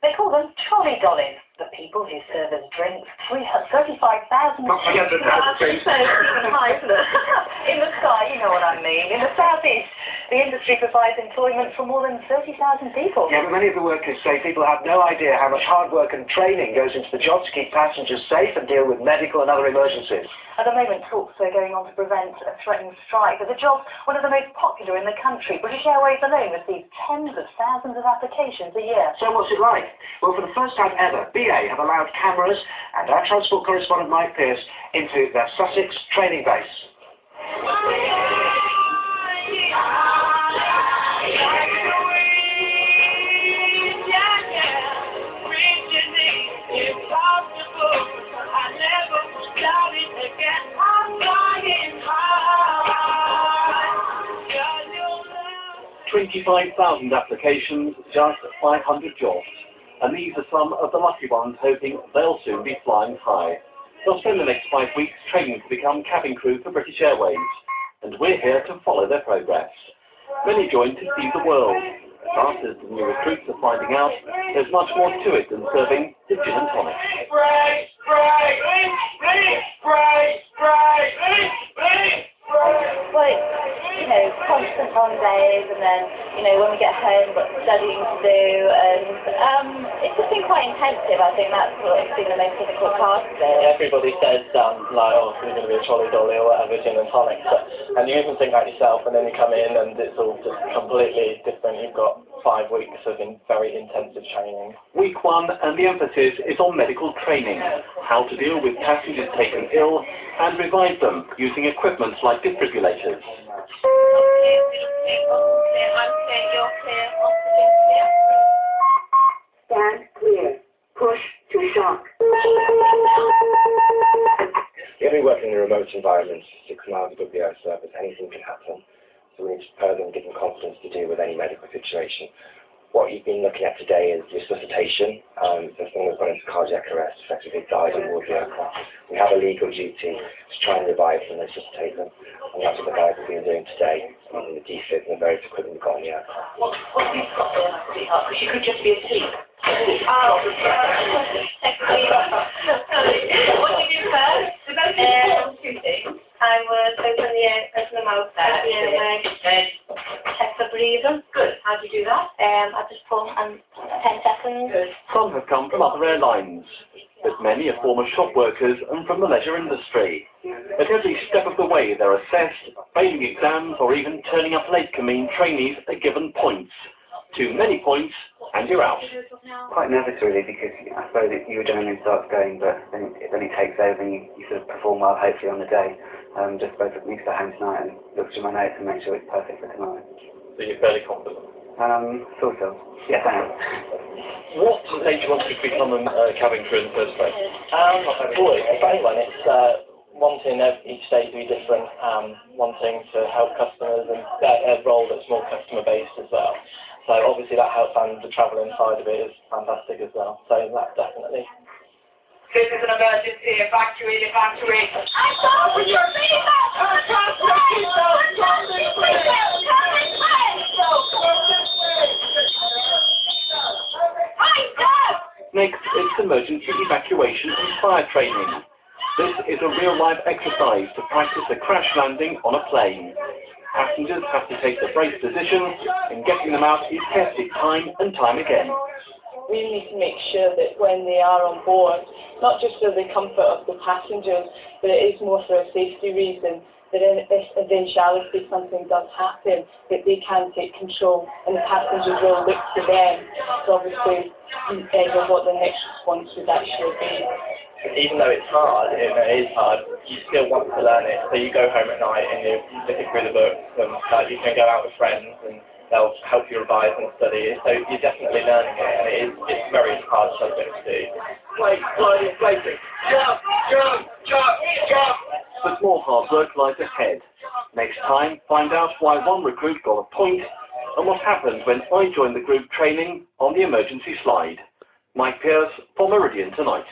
They call them trolley dollies, the people who serve as drinks. 35,000 Not forget the drinks. even higher in the sky, you know what I mean. In the southeast, the industry provides employment for more than 30,000 people. Yeah, but many of the workers say people have no idea how much hard work and training goes into the job to keep passengers safe and deal with medical and other emergencies. At the moment, talks are going on to prevent a threatened strike. But the job's one of the most popular in the country. British Airways alone receives tens of thousands of applications a year. So what's it like? Well, for the first time ever, BA have allowed cameras and our transport correspondent Mike Pearce into their Sussex training base. $25,000 applications, just 500 jobs. And these are some of the lucky ones hoping they'll soon be flying high. They'll spend the next 5 weeks training to become cabin crew for British Airways. And we're here to follow their progress. Many join to see the world. As fast as the new recruits are finding out, there's much more to it than serving the gin and tonic. Constant long days, and then, when we get home, we've got studying to do, and it's just been quite intensive. I think that's what's been the most difficult part of it. Everybody says, oh, you're going to be a trolley dolly or whatever, gin and tonic, and you even think like yourself, and then you come in and it's all just completely different. You've got 5 weeks of very intensive training. Week 1, and the emphasis is on medical training, how to deal with passengers taken ill and revive them using equipment like defibrillators. Stand clear. Push to shock. If we work in a remote environment, 6 miles above the air surface, anything can happen. So we need to prepare them and give them confidence to deal with any medical situation. What you've been looking at today is resuscitation. So someone has gone into cardiac arrest, effectively died on board the aircraft. We have a legal duty to try and revive them and resuscitate them. And that's what the guys have been doing today, using the defib and the various equipment we've got on the aircraft. What have you got there, sweetheart? Because you could just be asleep. What do you do first? Two things. I would open the mouth there, check for breathing. Good. How do you do that? I just pull and 10 seconds. Good. Some have come from other airlines, but many are former shop workers and from the leisure industry. At every step of the way they're assessed, failing exams or even turning up late can mean trainees are given points. Too many points and you're out. Quite nervous really, because I suppose your adrenaline starts going, but then it takes over and you sort of perform well hopefully on the day. Just suppose I need to go home tonight and look through my notes and make sure it's perfect for tomorrow. So you're fairly confident? Sort of. Yes, I am. What made you want to become a cabin crew in the first place? For anyone, it's wanting each day to be different, wanting to help customers and a role that's more customer based as well. So obviously that helps, and the travelling side of it is fantastic as well. So that definitely. This is an emergency. Evacuate. I saw with your feet Next, it's emergency evacuation and fire training. This is a real-life exercise to practice a crash landing on a plane. Passengers have to take the brace position, and getting them out is tested time and time again. We need to make sure that when they are on board, not just for the comfort of the passengers, but it is more for a safety reason, that in this eventuality something does happen, that they can take control and the passengers will look to them to obviously know what the next response would actually be. Even though it's hard, it is hard, you still want to learn it. So you go home at night and you're looking through the books, and you can go out with friends and they'll help you revise and study. So you're definitely learning it, and it's very hard subject to do. Plating. Jump. But more hard work lies ahead. Next time, find out why one recruit got a point and what happened when I joined the group training on the emergency slide. Mike Pearce for Meridian Tonight.